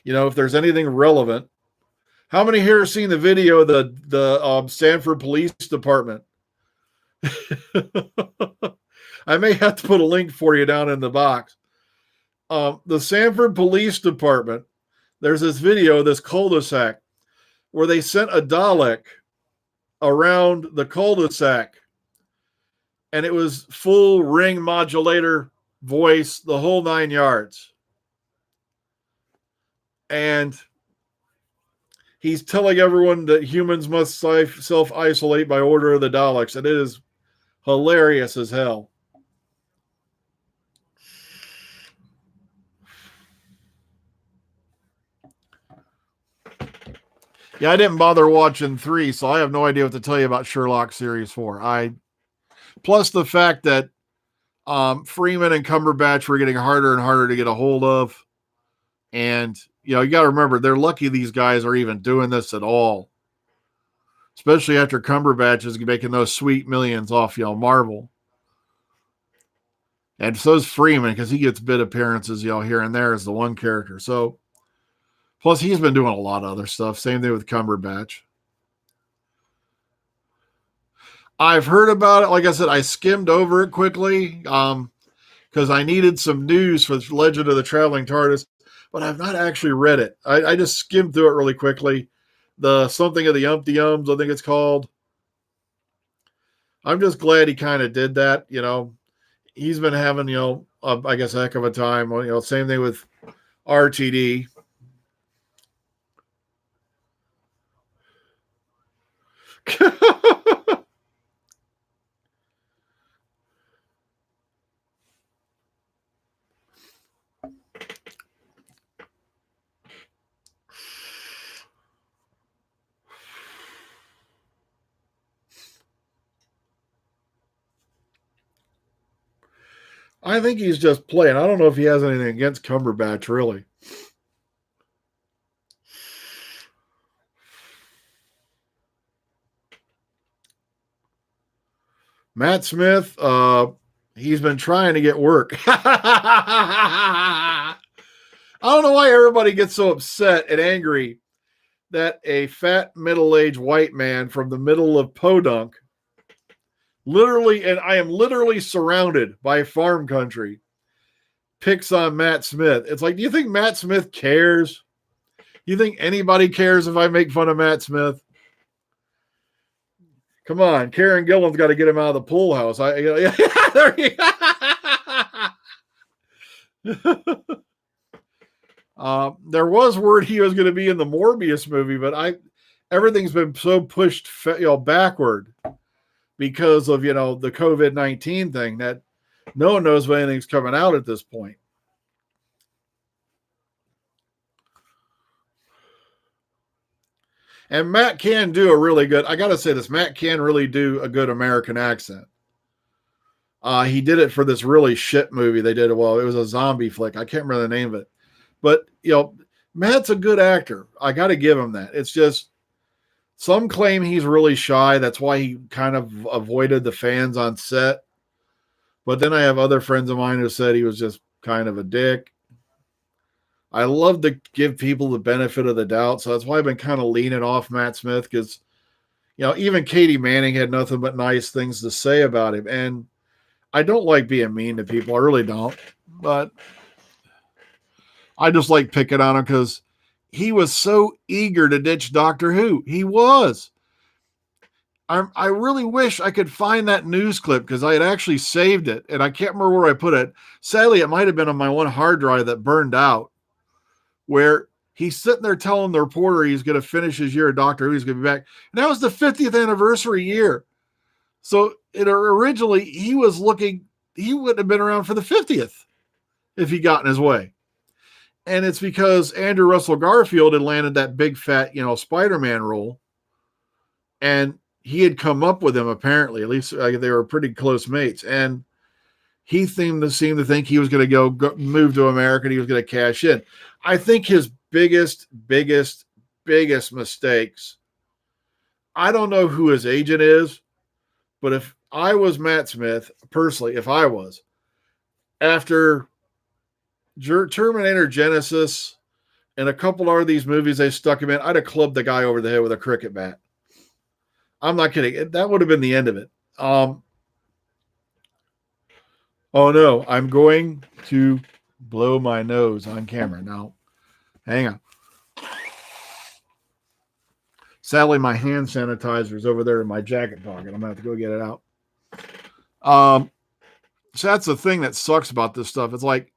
If there's anything relevant. How many here have seen the video of the Stanford Police Department? I may have to put a link for you down in the box. The Stanford Police Department, there's this video, this cul-de-sac, where they sent a Dalek around the cul-de-sac, and it was full ring modulator voice, the whole 9 yards. And he's telling everyone that humans must self-isolate by order of the Daleks, and it is hilarious as hell. Yeah, I didn't bother watching 3, so I have no idea what to tell you about Sherlock Series 4. Plus the fact that Freeman and Cumberbatch were getting harder and harder to get a hold of. And, you got to remember, they're lucky these guys are even doing this at all. Especially after Cumberbatch is making those sweet millions off, Marvel. And so is Freeman, because he gets bit appearances, here and there as the one character. So, plus he's been doing a lot of other stuff. Same thing with Cumberbatch. I've heard about it. Like I said, I skimmed over it quickly because I needed some news for Legend of the Traveling TARDIS, but I've not actually read it. I just skimmed through it really quickly. The Something of the Umpty-Ums, I think it's called. I'm just glad he kind of did that. He's been having, I guess, a heck of a time. Same thing with RTD. I think he's just playing. I don't know if he has anything against Cumberbatch, really. Matt Smith, he's been trying to get work. I don't know why everybody gets so upset and angry that a fat middle-aged white man from the middle of Podunk, literally, and I am literally surrounded by farm country, picks on Matt Smith. It's like, do you think Matt Smith cares? You think anybody cares if I make fun of Matt Smith? Come on, Karen Gillan's got to get him out of the pool house. There was word he was going to be in the Morbius movie, but everything's been so pushed, backward because of the COVID-19 thing that no one knows when anything's coming out at this point. And Matt can do a really good, I got to say this, Matt can really do a good American accent. He did it for this really shit movie they did. Well, it was a zombie flick. I can't remember the name of it. But, Matt's a good actor. I got to give him that. It's just, some claim he's really shy. That's why he kind of avoided the fans on set. But then I have other friends of mine who said he was just kind of a dick. I love to give people the benefit of the doubt. So that's why I've been kind of leaning off Matt Smith because, even Katie Manning had nothing but nice things to say about him. And I don't like being mean to people. I really don't. But I just like picking on him because he was so eager to ditch Doctor Who. He was. I really wish I could find that news clip because I had actually saved it. And I can't remember where I put it. Sadly, it might have been on my one hard drive that burned out, where he's sitting there telling the reporter he's going to finish his year of Doctor Who. He's going to be back. And that was the 50th anniversary year. So originally he wouldn't have been around for the 50th if he got in his way. And it's because Andrew Russell Garfield had landed that big fat, Spider-Man role. And he had come up with him, apparently. At least they were pretty close mates. And he seemed to think he was going to go move to America and he was going to cash in. I think his biggest mistakes, I don't know who his agent is, but if I was Matt Smith, personally, after Terminator Genesis and a couple of these movies they stuck him in, I'd have clubbed the guy over the head with a cricket bat. I'm not kidding. That would have been the end of it. Oh no, I'm going to blow my nose on camera. Now, hang on. Sadly, my hand sanitizer is over there in my jacket pocket. I'm going to have to go get it out. So that's the thing that sucks about this stuff. It's like,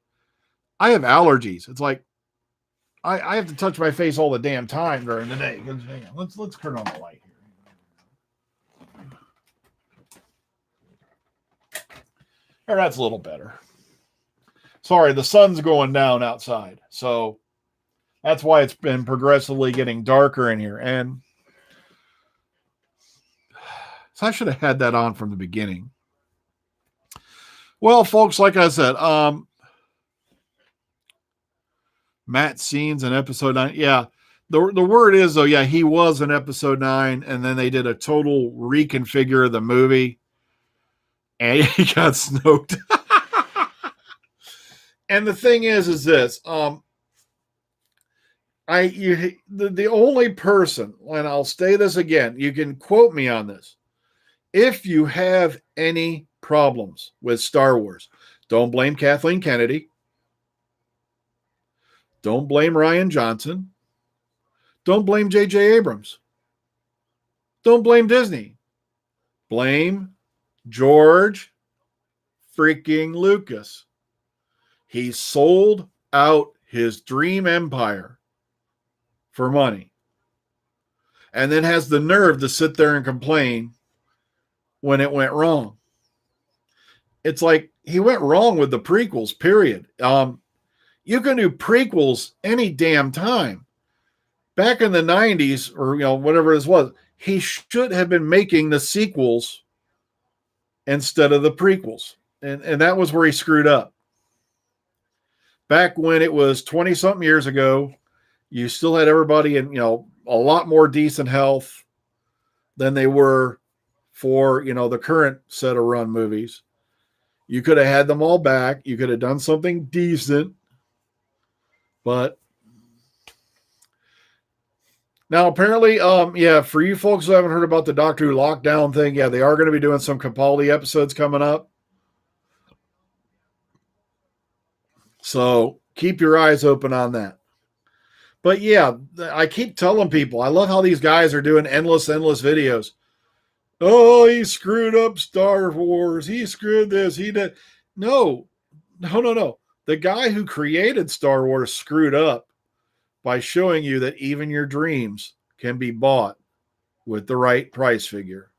I have allergies. It's like, I have to touch my face all the damn time during the day. Hang on. Let's turn on the light here. Or that's a little better. Sorry, the sun's going down outside. So that's why it's been progressively getting darker in here. And so I should have had that on from the beginning. Well, folks, like I said, Matt Scenes in episode 9. Yeah. The word is, though, yeah, he was in episode 9, and then they did a total reconfigure of the movie. And he got Snoked. And the thing is this, the only person, and I'll say this again, you can quote me on this. If you have any problems with Star Wars, don't blame Kathleen Kennedy. Don't blame Rian Johnson. Don't blame J.J. Abrams. Don't blame Disney. Blame George freaking Lucas. He sold out his dream empire for money and then has the nerve to sit there and complain when it went wrong. It's like he went wrong with the prequels, period. You can do prequels any damn time. Back in the 90s or whatever this was, he should have been making the sequels instead of the prequels. And that was where he screwed up. Back when it was 20 something years ago, you still had everybody in, a lot more decent health than they were for, the current set of run movies. You could have had them all back. You could have done something decent. But now apparently, for you folks who haven't heard about the Doctor Who lockdown thing, they are going to be doing some Capaldi episodes coming up. So keep your eyes open on that. But I keep telling people, I love how these guys are doing endless videos. Oh, he screwed up Star Wars. He screwed this. He did. No. The guy who created Star Wars screwed up by showing you that even your dreams can be bought with the right price figure.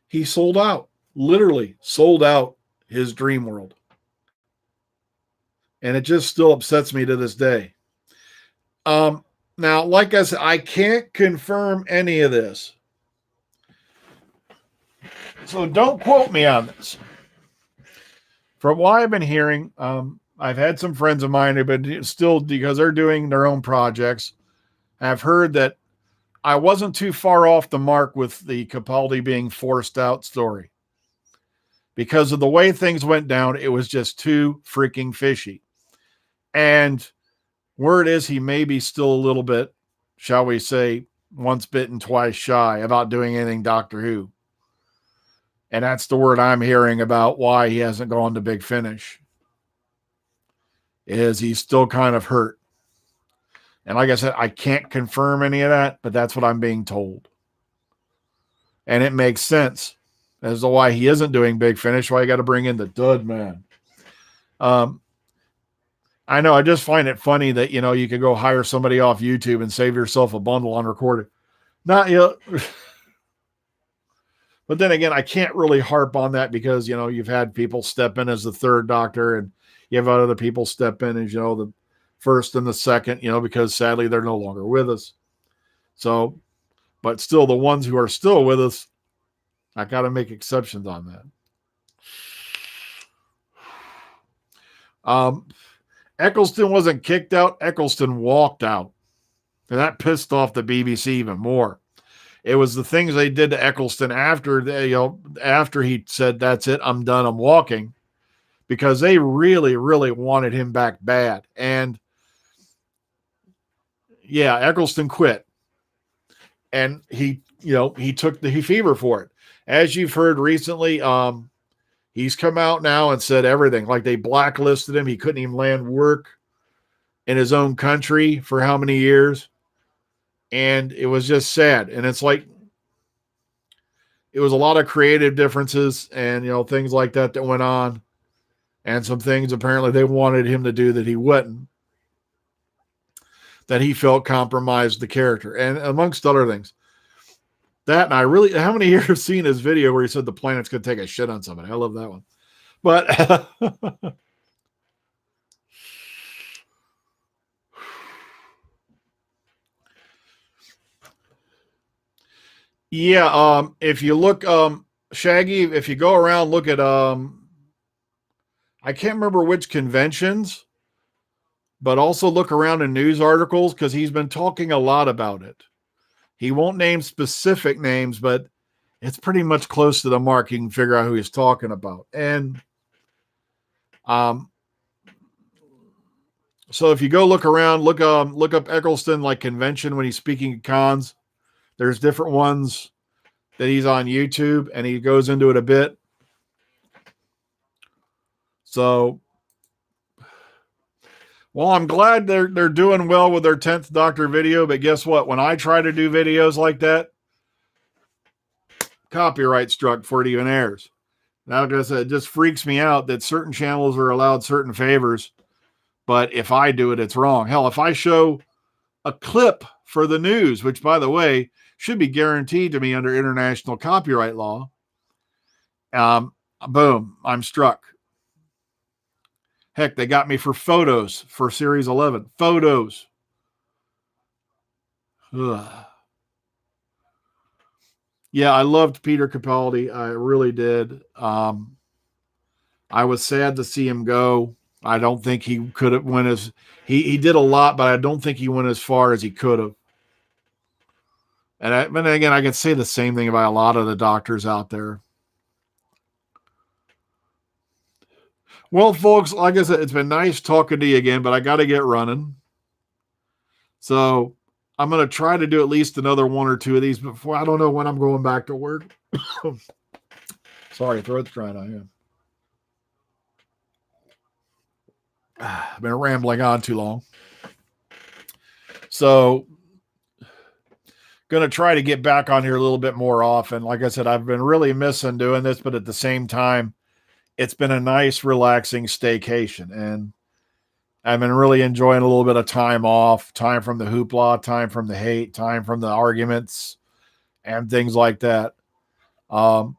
He sold out, literally sold out his dream world. And it just still upsets me to this day. Now, like I said, I can't confirm any of this. So don't quote me on this. From what I've been hearing, I've had some friends of mine who've been still, because they're doing their own projects, I've heard that I wasn't too far off the mark with the Capaldi being forced out story. Because of the way things went down, it was just too freaking fishy. And word is he may be still a little bit, shall we say, once bitten, twice shy about doing anything Doctor Who. And that's the word I'm hearing about why he hasn't gone to Big Finish. Is he's still kind of hurt. And like I said, I can't confirm any of that, but that's what I'm being told. And it makes sense as to why he isn't doing Big Finish, why you got to bring in the dud man. I know, I just find it funny that, you could go hire somebody off YouTube and save yourself a bundle on recording. Not yet. But then again, I can't really harp on that because, you've had people step in as the third Doctor and you have other people step in as, the first and the second, because sadly they're no longer with us. So, but still the ones who are still with us, I got to make exceptions on that. Eccleston wasn't kicked out. Eccleston walked out. And that pissed off the BBC even more. It was the things they did to Eccleston after he said, that's it, I'm done, I'm walking. Because they really, really wanted him back bad. And Eccleston quit. And he took the fever for it. As you've heard recently, he's come out now and said everything. Like they blacklisted him. He couldn't even land work in his own country for how many years. And it was just sad. And it's like, it was a lot of creative differences and, things like that went on. And some things apparently they wanted him to do that he wouldn't. That he felt compromised the character. And amongst other things. That, and how many years have seen his video where he said the planet's going to take a shit on somebody? I love that one. But if you look, Shaggy, if you go around, look at, I can't remember which conventions, but also look around in news articles because he's been talking a lot about it. He won't name specific names, but it's pretty much close to the mark. You can figure out who he's talking about. And so if you go look around, look up Eccleston, like convention when he's speaking at cons. There's different ones that he's on YouTube, and he goes into it a bit. So, well, I'm glad they're doing well with their 10th Doctor video, but guess what? When I try to do videos like that, copyright struck before it even airs. Now, because it just freaks me out that certain channels are allowed certain favors, but if I do it, it's wrong. Hell, if I show a clip for the news, which, by the way, should be guaranteed to me under international copyright law, boom, I'm struck. Heck, they got me for photos for Series 11. Photos. Ugh. Yeah, I loved Peter Capaldi. I really did. I was sad to see him go. I don't think he could have went as he did a lot, but I don't think he went as far as he could have. But again, I can say the same thing about a lot of the doctors out there. Well, folks, like I said, it's been nice talking to you again, but I got to get running. So I'm going to try to do at least another one or two of these before. I don't know when I'm going back to work. Sorry, throat's drying out here. I've been rambling on too long. So going to try to get back on here a little bit more often. Like I said, I've been really missing doing this, but at the same time, it's been a nice, relaxing staycation. And I've been really enjoying a little bit of time off, time from the hoopla, time from the hate, time from the arguments, and things like that. Um,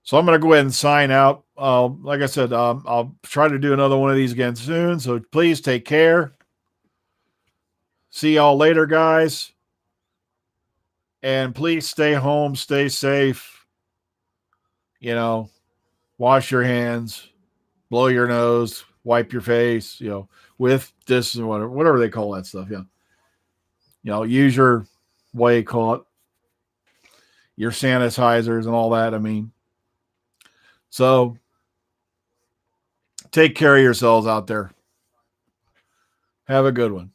so I'm going to go ahead and sign out. Like I said, I'll try to do another one of these again soon. So please take care. See y'all later, guys. And please stay home, stay safe. You know, wash your hands, blow your nose, wipe your face, with this and whatever they call that stuff. Yeah. Use your, what do you call it? Your sanitizers and all that. I mean, so take care of yourselves out there. Have a good one.